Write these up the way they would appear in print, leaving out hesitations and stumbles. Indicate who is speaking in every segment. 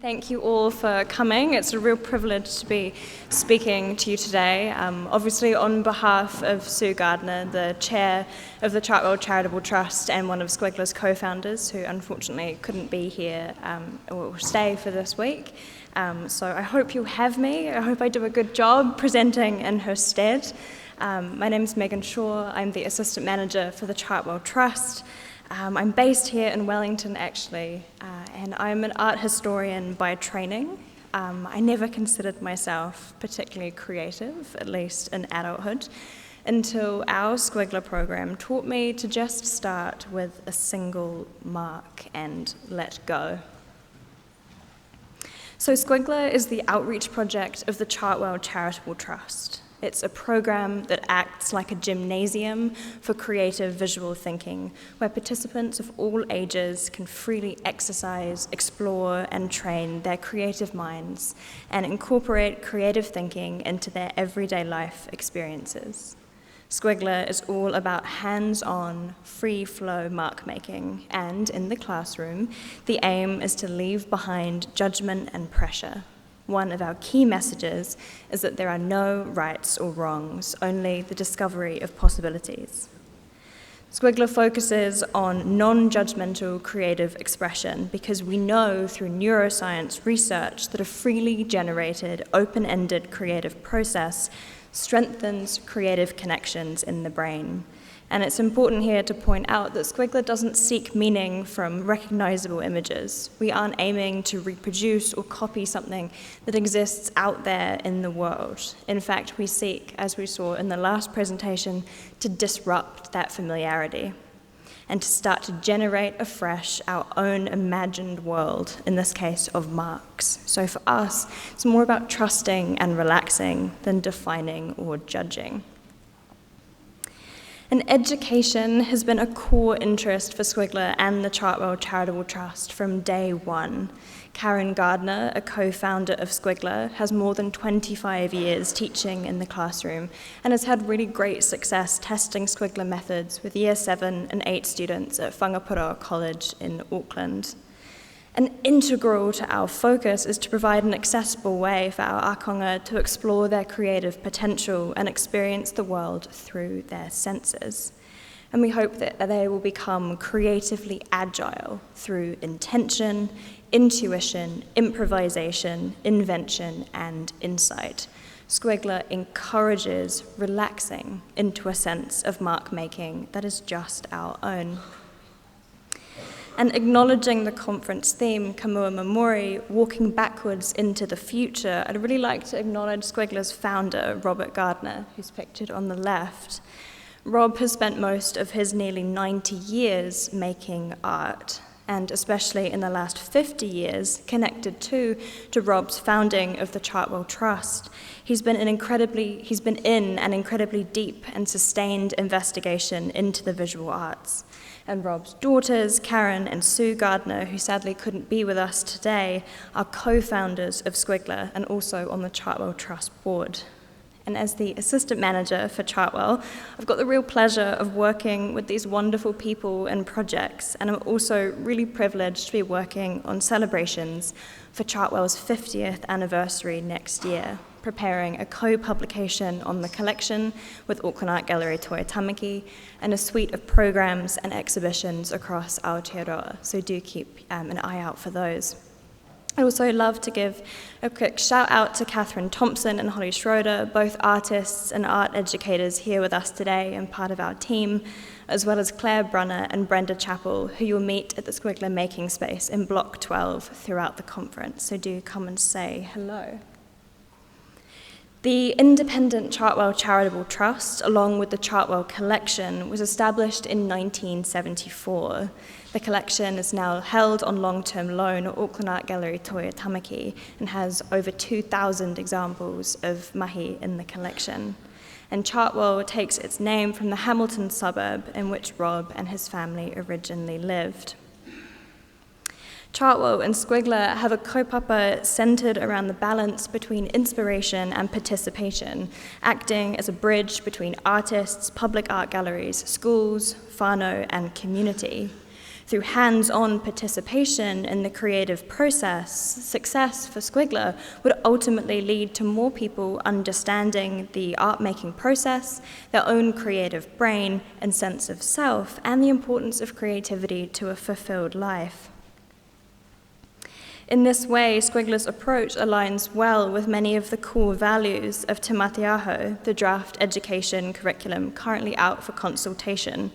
Speaker 1: Thank you all for coming. It's a real privilege to be speaking to you today. Obviously on behalf of Sue Gardner, the chair of the Chartwell Charitable Trust and one of Squigler's co-founders, who unfortunately couldn't be here or stay for this week. So I hope you'll have me. I hope I do a good job presenting in her stead. My name is Megan Shaw. I'm the assistant manager for the Chartwell Trust. I'm based here in Wellington, actually, and I'm an art historian by training. I never considered myself particularly creative, at least in adulthood, until our Squigler program taught me to just start with a single mark and let go. So Squigler is the outreach project of the Chartwell Charitable Trust. It's a program that acts like a gymnasium for creative visual thinking, where participants of all ages can freely exercise, explore, and train their creative minds and incorporate creative thinking into their everyday life experiences. Squigler is all about hands-on, free-flow mark-making, and in the classroom, the aim is to leave behind judgment and pressure. One of our key messages is that there are no rights or wrongs, only the discovery of possibilities. Squigler focuses on non-judgmental creative expression because we know through neuroscience research that a freely generated, open-ended creative process strengthens creative connections in the brain. And it's important here to point out that Squigler doesn't seek meaning from recognizable images. We aren't aiming to reproduce or copy something that exists out there in the world. In fact, we seek, as we saw in the last presentation, to disrupt that familiarity and to start to generate afresh our own imagined world, in this case of marks. So for us, it's more about trusting and relaxing than defining or judging. And education has been a core interest for Squigler and the Chartwell Charitable Trust from day one. Karen Gardner, a co-founder of Squigler, has more than 25 years teaching in the classroom and has had really great success testing Squigler methods with Year 7 and 8 students at Whangapura College in Auckland. And integral to our focus is to provide an accessible way for our ākonga to explore their creative potential and experience the world through their senses. And we hope that they will become creatively agile through intention, intuition, improvisation, invention, and insight. Squigler encourages relaxing into a sense of mark-making that is just our own. And acknowledging the conference theme, Kamua Mamori, walking backwards into the future, I'd really like to acknowledge Squigler's founder, Robert Gardner, who's pictured on the left. Rob has spent most of his nearly 90 years making art, and especially in the last 50 years, connected to Rob's founding of the Chartwell Trust. He's been in an incredibly deep and sustained investigation into the visual arts. And Rob's daughters, Karen and Sue Gardner, who sadly couldn't be with us today, are co-founders of Squigler and also on the Chartwell Trust board. And as the assistant manager for Chartwell, I've got the real pleasure of working with these wonderful people and projects, and I'm also really privileged to be working on celebrations for Chartwell's 50th anniversary next year, preparing a co-publication on the collection with Auckland Art Gallery Toi Tamaki and a suite of programs and exhibitions across Aotearoa, so do keep an eye out for those. I'd also love to give a quick shout out to Catherine Thompson and Holly Schroeder, both artists and art educators here with us today and part of our team, as well as Claire Brunner and Brenda Chappell, who you'll meet at the Squigler Making Space in Block 12 throughout the conference, so do come and say hello. The independent Chartwell Charitable Trust, along with the Chartwell Collection, was established in 1974. The collection is now held on long-term loan at Auckland Art Gallery Toi Tamaki and has over 2,000 examples of mahi in the collection. And Chartwell takes its name from the Hamilton suburb in which Rob and his family originally lived. Chartwell and Squigler have a kaupapa centered around the balance between inspiration and participation, acting as a bridge between artists, public art galleries, schools, whānau, and community. Through hands-on participation in the creative process, success for Squigler would ultimately lead to more people understanding the art-making process, their own creative brain and sense of self, and the importance of creativity to a fulfilled life. In this way, Squigler's approach aligns well with many of the core values of Te Matiaho, the draft education curriculum currently out for consultation.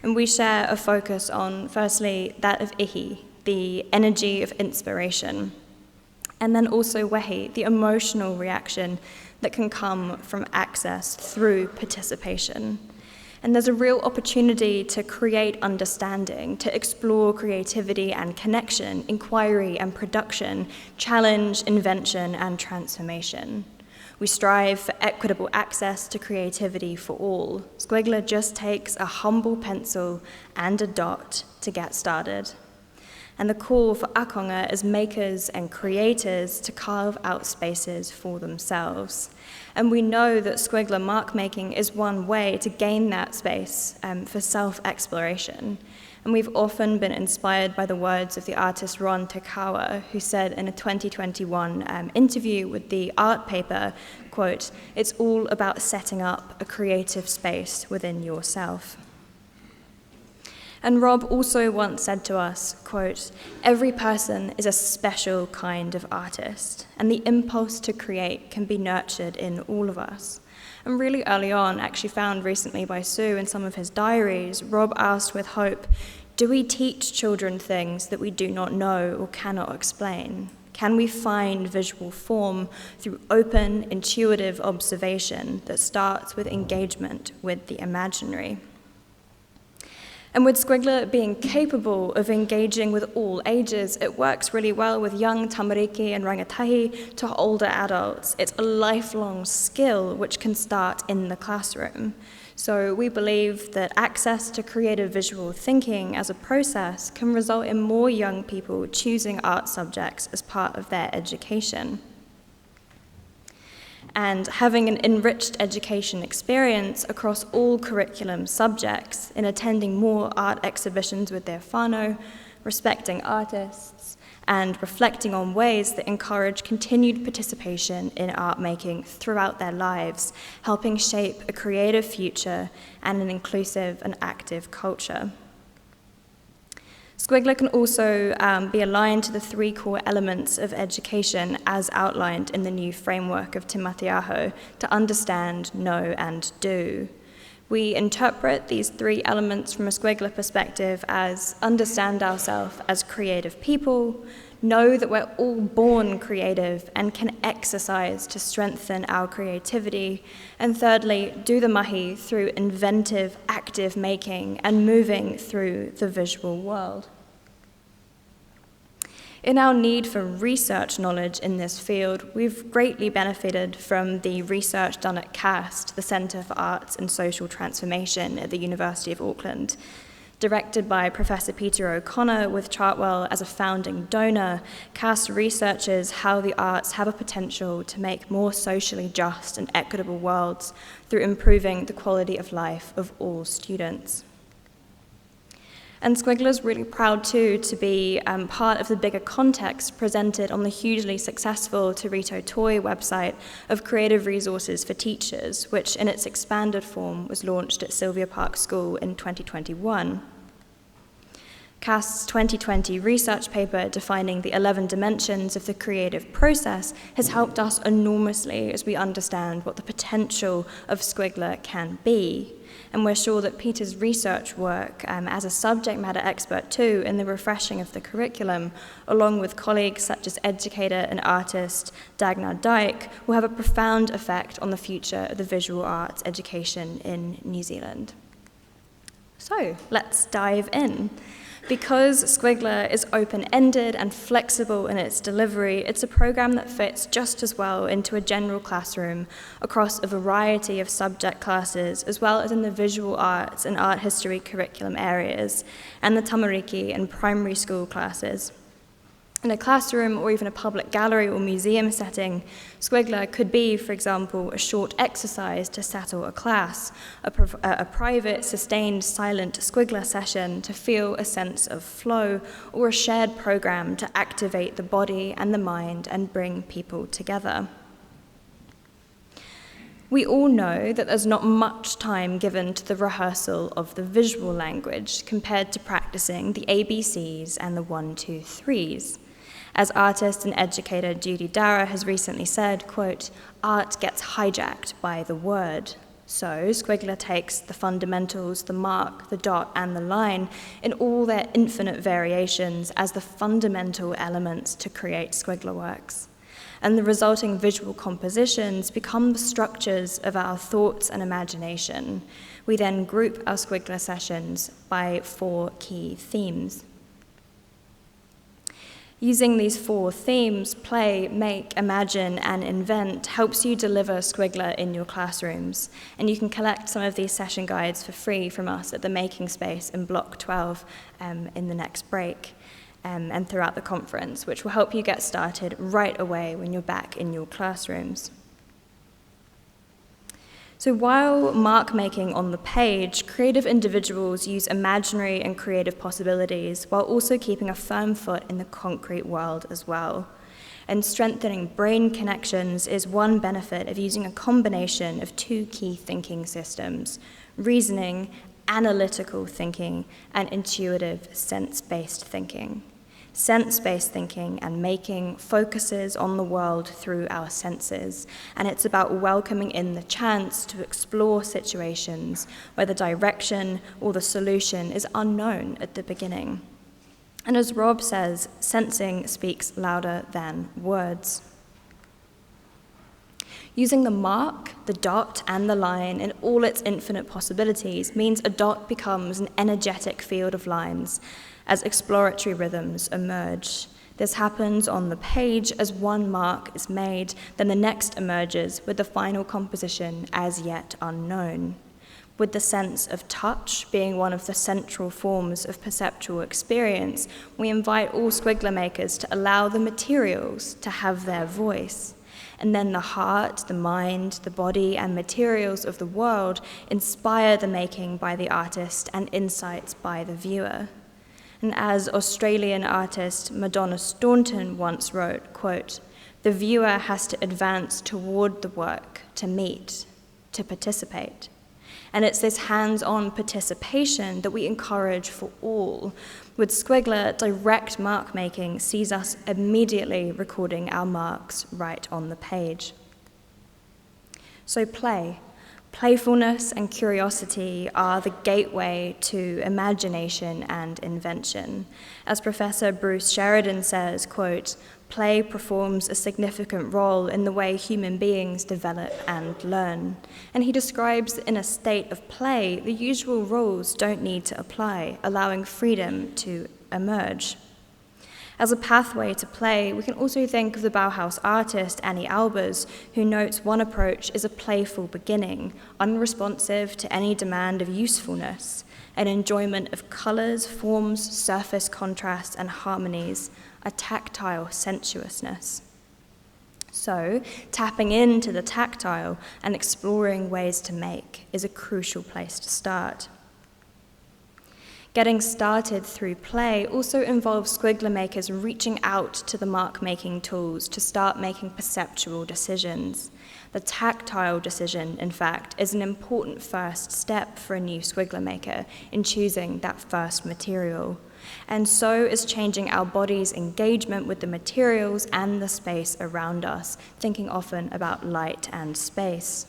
Speaker 1: And we share a focus on, firstly, that of ihi, the energy of inspiration, and then also wehi, the emotional reaction that can come from access through participation. And there's a real opportunity to create understanding, to explore creativity and connection, inquiry and production, challenge, invention, and transformation. We strive for equitable access to creativity for all. Squigler just takes a humble pencil and a dot to get started. And the call for Akonga is makers and creators to carve out spaces for themselves. And we know that Squigler mark-making is one way to gain that space for self-exploration. And we've often been inspired by the words of the artist Ron Tekawa, who said in a 2021 interview with the art paper, quote, "It's all about setting up a creative space within yourself." And Rob also once said to us, quote, "Every person is a special kind of artist, and the impulse to create can be nurtured in all of us." And really early on, actually found recently by Sue in some of his diaries, Rob asked with hope, do we teach children things that we do not know or cannot explain? Can we find visual form through open, intuitive observation that starts with engagement with the imaginary? And with Squigler being capable of engaging with all ages, it works really well with young tamariki and rangatahi to older adults. It's a lifelong skill which can start in the classroom. So we believe that access to creative visual thinking as a process can result in more young people choosing art subjects as part of their education. And having an enriched education experience across all curriculum subjects in attending more art exhibitions with their whānau, respecting artists, and reflecting on ways that encourage continued participation in art making throughout their lives, helping shape a creative future and an inclusive and active culture. Squigler can also be aligned to the three core elements of education as outlined in the new framework of Te Matiaho to understand, know, and do. We interpret these three elements from a Squigler perspective as understand ourselves as creative people, know that we're all born creative and can exercise to strengthen our creativity, and thirdly, do the mahi through inventive, active making and moving through the visual world. In our need for research knowledge in this field, we've greatly benefited from the research done at CAST, the Centre for Arts and Social Transformation at the University of Auckland. Directed by Professor Peter O'Connor, with Chartwell as a founding donor, CAST researches how the arts have a potential to make more socially just and equitable worlds through improving the quality of life of all students. And Squigler's really proud too to be part of the bigger context presented on the hugely successful Te Rito Toi website of creative resources for teachers, which in its expanded form was launched at Sylvia Park School in 2021. CAST's 2020 research paper defining the 11 dimensions of the creative process has helped us enormously as we understand what the potential of Squigler can be. And we're sure that Peter's research work as a subject matter expert too in the refreshing of the curriculum, along with colleagues such as educator and artist Dagnar Dyke, will have a profound effect on the future of the visual arts education in New Zealand. So let's dive in. Because Squigler is open-ended and flexible in its delivery, it's a program that fits just as well into a general classroom across a variety of subject classes, as well as in the visual arts and art history curriculum areas, and the tamariki and primary school classes. In a classroom or even a public gallery or museum setting, Squigler could be, for example, a short exercise to settle a class, a private, sustained, silent Squigler session to feel a sense of flow, or a shared program to activate the body and the mind and bring people together. We all know that there's not much time given to the rehearsal of the visual language compared to practicing the ABCs and the 1, 2, 3s. As artist and educator Judy Dara has recently said, quote, "Art gets hijacked by the word." So Squigler takes the fundamentals, the mark, the dot, and the line in all their infinite variations as the fundamental elements to create Squigler works. And the resulting visual compositions become the structures of our thoughts and imagination. We then group our Squigler sessions by 4 key themes. Using these 4 themes, play, make, imagine, and invent, helps you deliver Squigler in your classrooms. And you can collect some of these session guides for free from us at the Making Space in Block 12 in the next break and throughout the conference, which will help you get started right away when you're back in your classrooms. So while mark making on the page, creative individuals use imaginary and creative possibilities while also keeping a firm foot in the concrete world as well. And strengthening brain connections is one benefit of using a combination of 2 key thinking systems: reasoning, analytical thinking, and intuitive sense-based thinking. Sense-based thinking and making focuses on the world through our senses, and it's about welcoming in the chance to explore situations where the direction or the solution is unknown at the beginning. And as Rob says, sensing speaks louder than words. Using the mark, the dot, and the line in all its infinite possibilities means a dot becomes an energetic field of lines as exploratory rhythms emerge. This happens on the page as one mark is made, then the next emerges with the final composition as yet unknown. With the sense of touch being one of the central forms of perceptual experience, we invite all Squigler makers to allow the materials to have their voice. And then the heart, the mind, the body, and materials of the world inspire the making by the artist and insights by the viewer. And as Australian artist Madonna Staunton once wrote, quote, "The viewer has to advance toward the work, to meet, to participate." And it's this hands-on participation that we encourage for all. With Squigler, direct mark making sees us immediately recording our marks right on the page. So play. Playfulness and curiosity are the gateway to imagination and invention. As Professor Bruce Sheridan says, quote, "Play performs a significant role in the way human beings develop and learn." And he describes in a state of play, the usual rules don't need to apply, allowing freedom to emerge. As a pathway to play, we can also think of the Bauhaus artist Annie Albers, who notes one approach is a playful beginning, unresponsive to any demand of usefulness, an enjoyment of colors, forms, surface contrasts, and harmonies, a tactile sensuousness. So, tapping into the tactile and exploring ways to make is a crucial place to start. Getting started through play also involves Squigler makers reaching out to the mark-making tools to start making perceptual decisions. The tactile decision, in fact, is an important first step for a new Squigler maker in choosing that first material. And so is changing our body's engagement with the materials and the space around us, thinking often about light and space.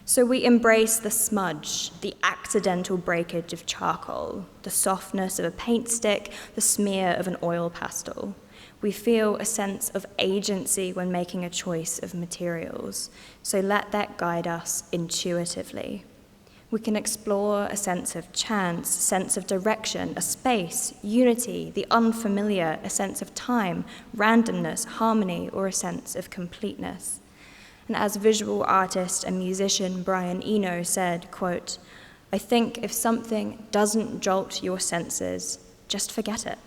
Speaker 1: So we embrace the smudge, the accidental breakage of charcoal, the softness of a paint stick, the smear of an oil pastel. We feel a sense of agency when making a choice of materials, so let that guide us intuitively. We can explore a sense of chance, a sense of direction, a space, unity, the unfamiliar, a sense of time, randomness, harmony, or a sense of completeness. And as visual artist and musician Brian Eno said, quote, "I think if something doesn't jolt your senses, just forget it."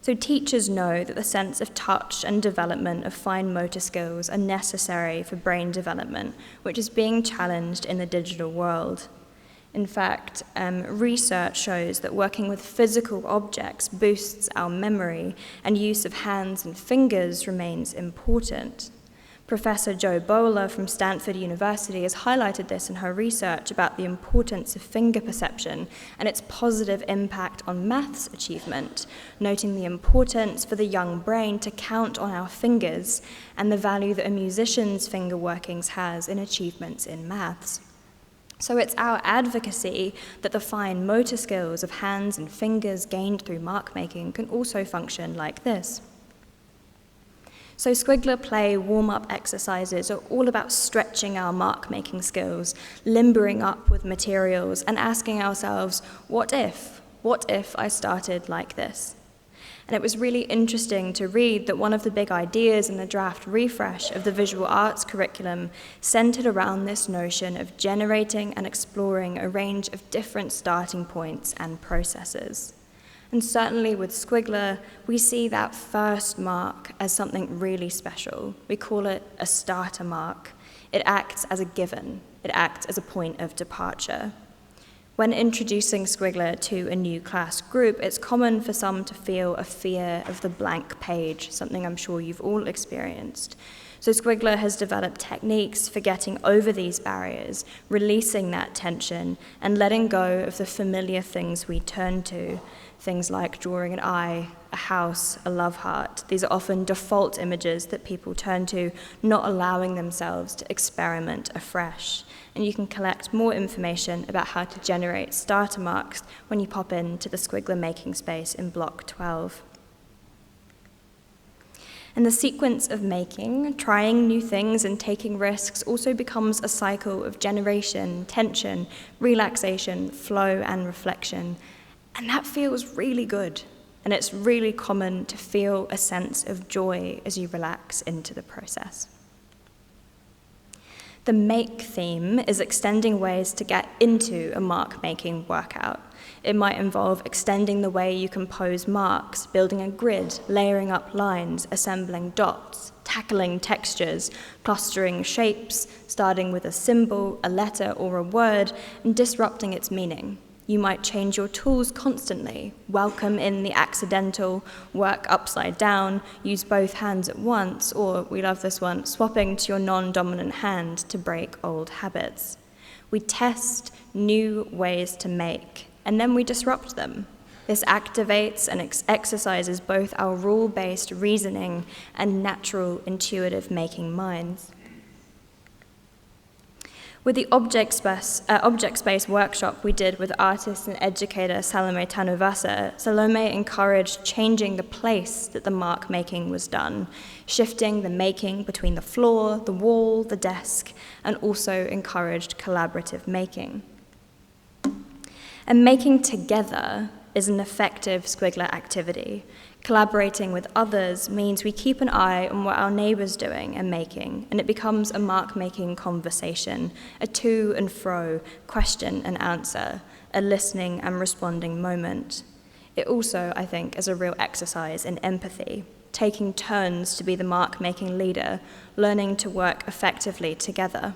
Speaker 1: So teachers know that the sense of touch and development of fine motor skills are necessary for brain development, which is being challenged in the digital world. In fact, research shows that working with physical objects boosts our memory, and use of hands and fingers remains important. Professor Jo Boaler from Stanford University has highlighted this in her research about the importance of finger perception and its positive impact on maths achievement, noting the importance for the young brain to count on our fingers and the value that a musician's finger workings has in achievements in maths. So it's our advocacy that the fine motor skills of hands and fingers gained through mark making can also function like this. So Squigler Play warm-up exercises are all about stretching our mark-making skills, limbering up with materials, and asking ourselves, what if? What if I started like this? And it was really interesting to read that one of the big ideas in the draft refresh of the visual arts curriculum centered around this notion of generating and exploring a range of different starting points and processes. And certainly with Squigler, we see that first mark as something really special. We call it a starter mark. It acts as a given. It acts as a point of departure. When introducing Squigler to a new class group, it's common for some to feel a fear of the blank page, something I'm sure you've all experienced. So Squigler has developed techniques for getting over these barriers, releasing that tension, and letting go of the familiar things we turn to. Things like drawing an eye, a house, a love heart. These are often default images that people turn to, not allowing themselves to experiment afresh. And you can collect more information about how to generate starter marks when you pop into the Squigler making space in Block 12. And the sequence of making, trying new things and taking risks also becomes a cycle of generation, tension, relaxation, flow, and reflection. And that feels really good. And it's really common to feel a sense of joy as you relax into the process. The make theme is extending ways to get into a mark-making workout. It might involve extending the way you compose marks, building a grid, layering up lines, assembling dots, tackling textures, clustering shapes, starting with a symbol, a letter, or a word, and disrupting its meaning. You might change your tools constantly, welcome in the accidental, work upside down, use both hands at once, or, we love this one, swapping to your non-dominant hand to break old habits. We test new ways to make, and then we disrupt them. This activates and exercises both our rule-based reasoning and natural, intuitive making minds. With the object space workshop we did with artist and educator Salome Tanuvasa, Salome encouraged changing the place that the mark making was done, shifting the making between the floor, the wall, the desk, and also encouraged collaborative making. And making together is an effective Squigler activity. Collaborating with others means we keep an eye on what our neighbour's doing and making, and it becomes a mark-making conversation, a to and fro, question and answer, a listening and responding moment. It also, I think, is a real exercise in empathy, taking turns to be the mark-making leader, learning to work effectively together.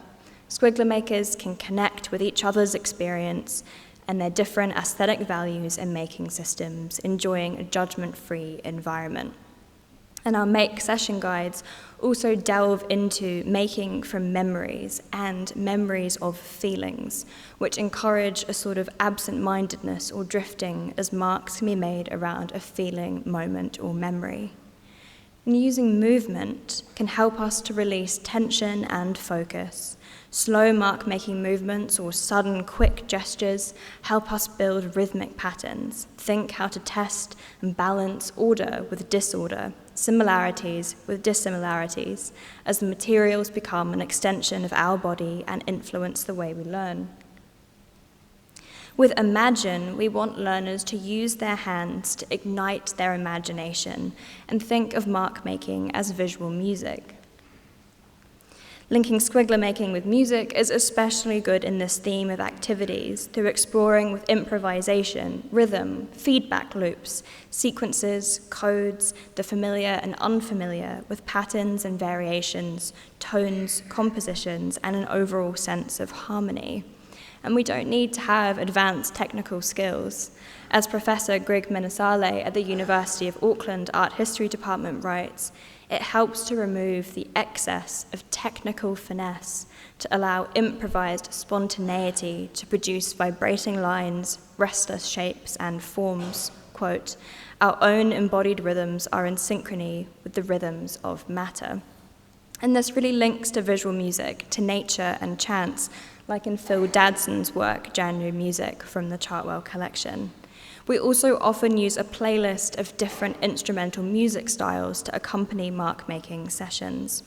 Speaker 1: Squigler makers can connect with each other's experience and their different aesthetic values and making systems, enjoying a judgment-free environment. And our make session guides also delve into making from memories and memories of feelings, which encourage a sort of absent-mindedness or drifting as marks can be made around a feeling, moment, or memory. And using movement can help us to release tension and focus. Slow mark-making movements or sudden, quick gestures help us build rhythmic patterns, think how to test and balance order with disorder, similarities with dissimilarities, as the materials become an extension of our body and influence the way we learn. With Imagine, we want learners to use their hands to ignite their imagination and think of mark-making as visual music. Linking Squigler making with music is especially good in this theme of activities through exploring with improvisation, rhythm, feedback loops, sequences, codes, the familiar and unfamiliar, with patterns and variations, tones, compositions, and an overall sense of harmony. And we don't need to have advanced technical skills. As Professor Greg Menesale at the University of Auckland Art History Department writes, it helps to remove the excess of technical finesse to allow improvised spontaneity to produce vibrating lines, restless shapes, and forms. Quote, our own embodied rhythms are in synchrony with the rhythms of matter. And this really links to visual music, to nature and chants, like in Phil Dadson's work, January Music, from the Chartwell collection. We also often use a playlist of different instrumental music styles to accompany mark-making sessions.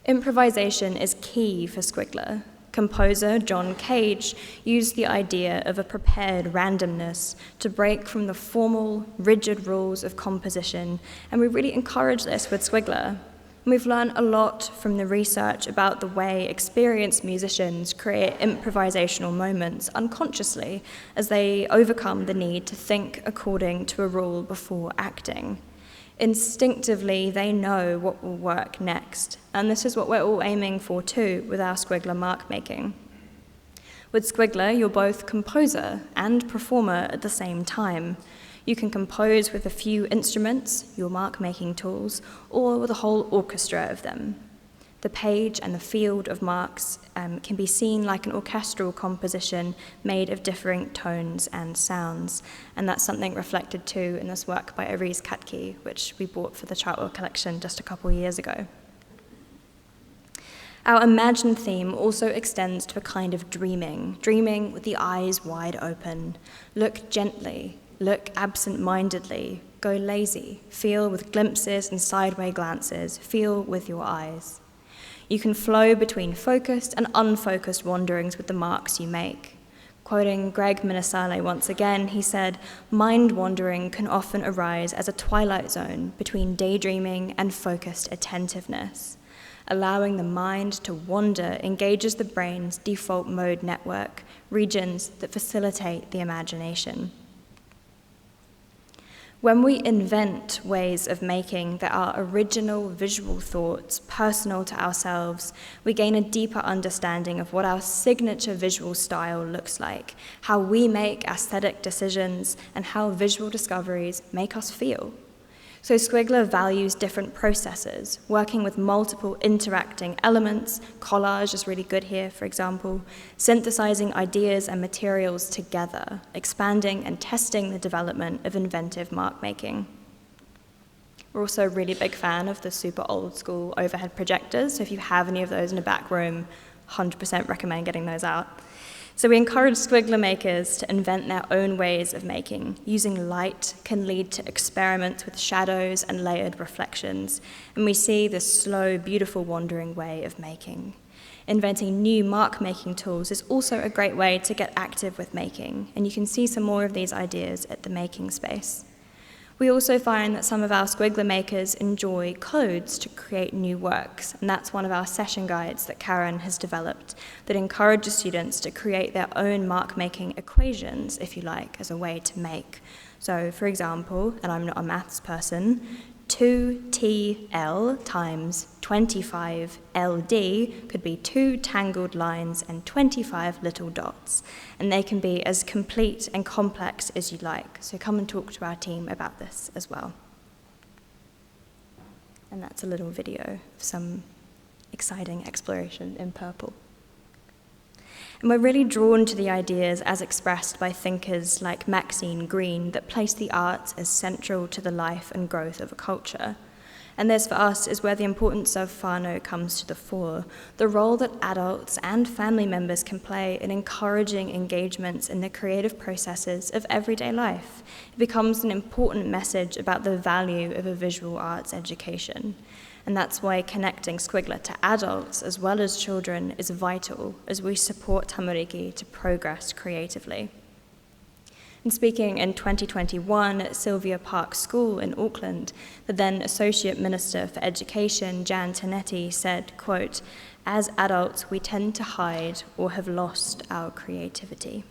Speaker 1: Improvisation is key for Squigler. Composer John Cage used the idea of a prepared randomness to break from the formal, rigid rules of composition, and we really encourage this with Squigler. We've learned a lot from the research about the way experienced musicians create improvisational moments unconsciously as they overcome the need to think according to a rule before acting. Instinctively, they know what will work next, and this is what we're all aiming for too with our Squigler mark making. With Squigler, you're both composer and performer at the same time. You can compose with a few instruments, your mark-making tools, or with a whole orchestra of them. The page and the field of marks can be seen like an orchestral composition made of differing tones and sounds, and that's something reflected too in this work by Arise Katke, which we bought for the Chartwell collection just a couple years ago. Our Imagine theme also extends to a kind of dreaming with the eyes wide open. Look gently, look absent-mindedly, go lazy, feel with glimpses and sideway glances, feel with your eyes. You can flow between focused and unfocused wanderings with the marks you make. Quoting Greg Menesale once again, he said, mind wandering can often arise as a twilight zone between daydreaming and focused attentiveness. Allowing the mind to wander engages the brain's default mode network, regions that facilitate the imagination. When we invent ways of making that are original visual thoughts, personal to ourselves, we gain a deeper understanding of what our signature visual style looks like, how we make aesthetic decisions, and how visual discoveries make us feel. So Squigler values different processes, working with multiple interacting elements. Collage is really good here, for example, synthesizing ideas and materials together, expanding and testing the development of inventive mark making. We're also a really big fan of the super old school overhead projectors, so if you have any of those in a back room, 100% recommend getting those out. So we encourage Squigler makers to invent their own ways of making. Using light can lead to experiments with shadows and layered reflections, and we see this slow, beautiful, wandering way of making. Inventing new mark-making tools is also a great way to get active with making, and you can see some more of these ideas at the making space. We also find that some of our Squigler makers enjoy codes to create new works, and that's one of our session guides that Karen has developed that encourages students to create their own mark-making equations, if you like, as a way to make. So, for example, and I'm not a maths person, 2TL times 25LD could be 2 tangled lines and 25 little dots, and they can be as complete and complex as you like. So come and talk to our team about this as well. And that's a little video of some exciting exploration in purple. And we're really drawn to the ideas as expressed by thinkers like Maxine Greene that place the arts as central to the life and growth of a culture. And this, for us, is where the importance of whānau comes to the fore, the role that adults and family members can play in encouraging engagements in the creative processes of everyday life. It becomes an important message about the value of a visual arts education. And that's why connecting Squigler to adults as well as children is vital as we support Tamariki to progress creatively. And speaking in 2021 at Sylvia Park School in Auckland, the then Associate Minister for Education, Jan Tinetti, said, quote, "As adults, we tend to hide or have lost our creativity."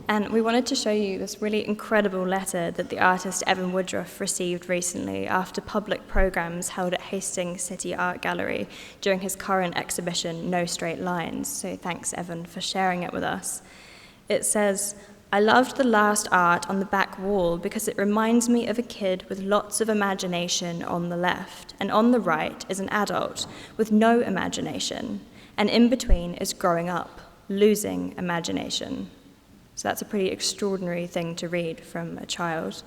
Speaker 1: And we wanted to show you this really incredible letter that the artist Evan Woodruff received recently after public programs held at Hastings City Art Gallery during his current exhibition, No Straight Lines. So thanks, Evan, for sharing it with us. It says, "I loved the last art on the back wall because it reminds me of a kid with lots of imagination on the left, and on the right is an adult with no imagination, and in between is growing up, losing imagination." So that's a pretty extraordinary thing to read from a child.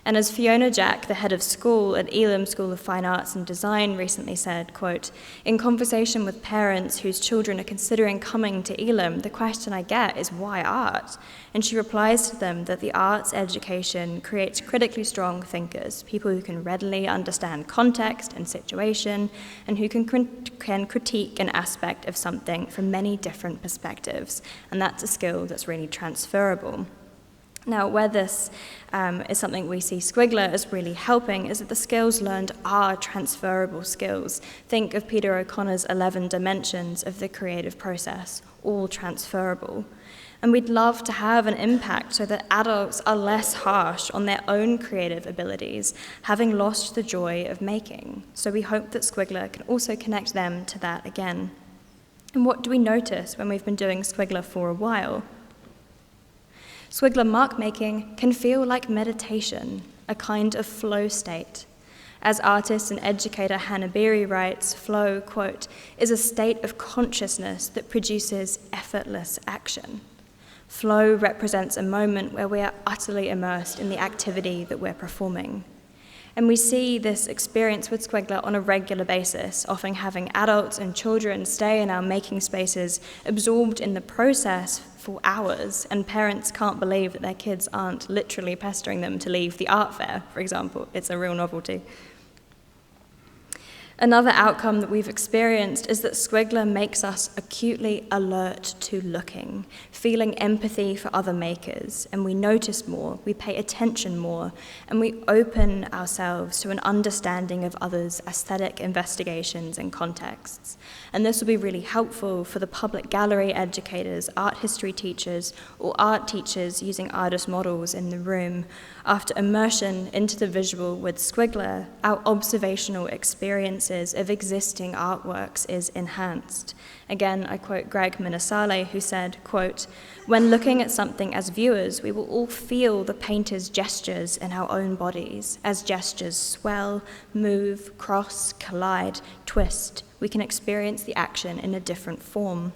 Speaker 1: And as Fiona Jack, the head of school at Elam School of Fine Arts and Design, recently said, quote, "In conversation with parents whose children are considering coming to Elam, the question I get is, why art? And she replies to them that the arts education creates critically strong thinkers, people who can readily understand context and situation, and who can critique an aspect of something from many different perspectives. And that's a skill that's really transferable." Now, where this is something we see Skwigler as really helping is that the skills learned are transferable skills. Think of Peter O'Connor's 11 dimensions of the creative process, all transferable. And we'd love to have an impact so that adults are less harsh on their own creative abilities, having lost the joy of making. So we hope that Skwigler can also connect them to that again. And what do we notice when we've been doing Skwigler for a while? Skwigler mark making can feel like meditation, a kind of flow state. As artist and educator Hannah Beery writes, flow, quote, "is a state of consciousness that produces effortless action." Flow represents a moment where we are utterly immersed in the activity that we're performing. And we see this experience with Skwigler on a regular basis, often having adults and children stay in our making spaces, absorbed in the process for hours, and parents can't believe that their kids aren't literally pestering them to leave the art fair, for example. It's a real novelty. Another outcome that we've experienced is that Skwigler makes us acutely alert to looking, feeling empathy for other makers, and we notice more, we pay attention more, and we open ourselves to an understanding of others' aesthetic investigations and contexts. And this will be really helpful for the public gallery educators, art history teachers, or art teachers using artist models in the room. After immersion into the visual with Skwigler, our observational experiences of existing artworks is enhanced. Again, I quote Greg Minasale, who said, quote, "When looking at something as viewers, we will all feel the painter's gestures in our own bodies. As gestures swell, move, cross, collide, twist, we can experience the action in a different form."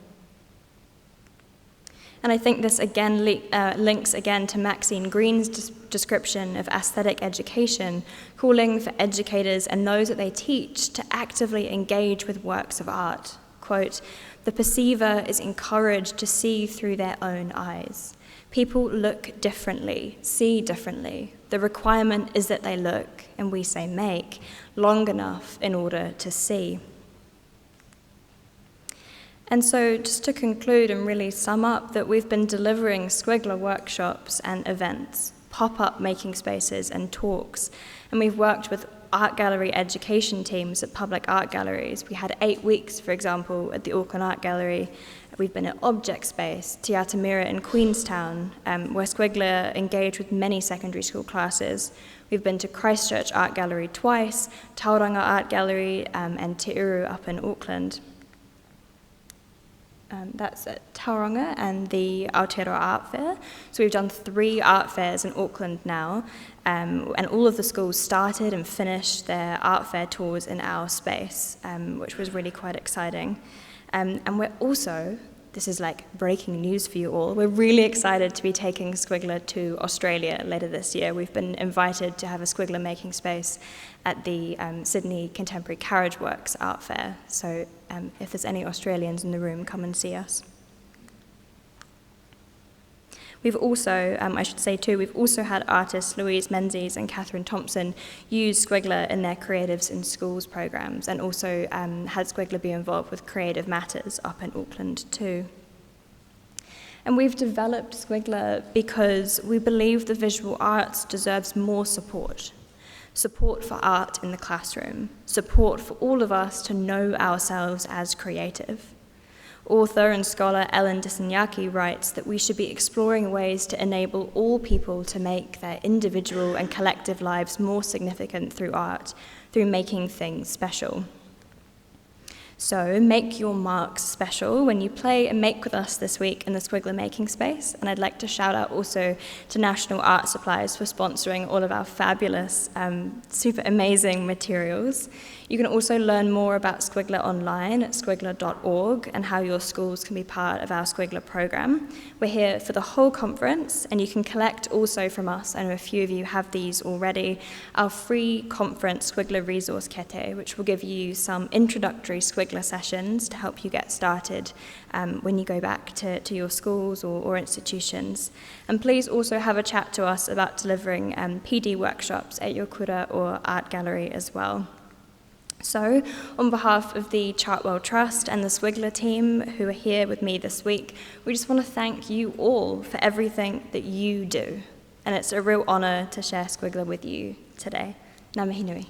Speaker 1: And I think this again links again to Maxine Green's description of aesthetic education, calling for educators and those that they teach to actively engage with works of art. Quote, "The perceiver is encouraged to see through their own eyes. People look differently, see differently. The requirement is that they look, and we say make, long enough in order to see." And so just to conclude and really sum up that we've been delivering Skwigler workshops and events, pop-up making spaces and talks, and we've worked with art gallery education teams at public art galleries. We had 8 weeks, for example, at the Auckland Art Gallery. We've been at Object Space, Te Ata Mira in Queenstown, where Skwigler engaged with many secondary school classes. We've been to Christchurch Art Gallery twice, Tauranga Art Gallery, and Te Uru up in Auckland. That's at Tauranga and the Aotearoa Art Fair. So we've done 3 art fairs in Auckland now, and all of the schools started and finished their art fair tours in our space, which was really quite exciting. And we're also, this is like breaking news for you all, we're really excited to be taking Skwigler to Australia later this year. We've been invited to have a Skwigler making space at the Sydney Contemporary Carriage Works Art Fair. So if there's any Australians in the room, come and see us. We've also, I should say too, we've also had artists Louise Menzies and Catherine Thompson use Skwigler in their Creatives in Schools programs, and also had Skwigler be involved with Creative Matters up in Auckland too. And we've developed Squigler because we believe the visual arts deserves more support. Support for art in the classroom, support for all of us to know ourselves as creative. Author and scholar Ellen Dissanayake writes that we should be exploring ways to enable all people to make their individual and collective lives more significant through art, through making things special. So make your marks special when you play and make with us this week in the Squigler making space. And I'd like to shout out also to National Art Supplies for sponsoring all of our fabulous, super amazing materials. You can also learn more about Squigler online at squigler.org and how your schools can be part of our Squigler program. We're here for the whole conference, and you can collect also from us, I know a few of you have these already, our free conference Squigler resource kete, which will give you some introductory Squigler sessions to help you get started when you go back to your schools or institutions. And please also have a chat to us about delivering PD workshops at your kura or art gallery as well. So, on behalf of the Chartwell Trust and the Squigler team who are here with me this week, we just want to thank you all for everything that you do. And it's a real honour to share Squigler with you today. Ngā mihi nui.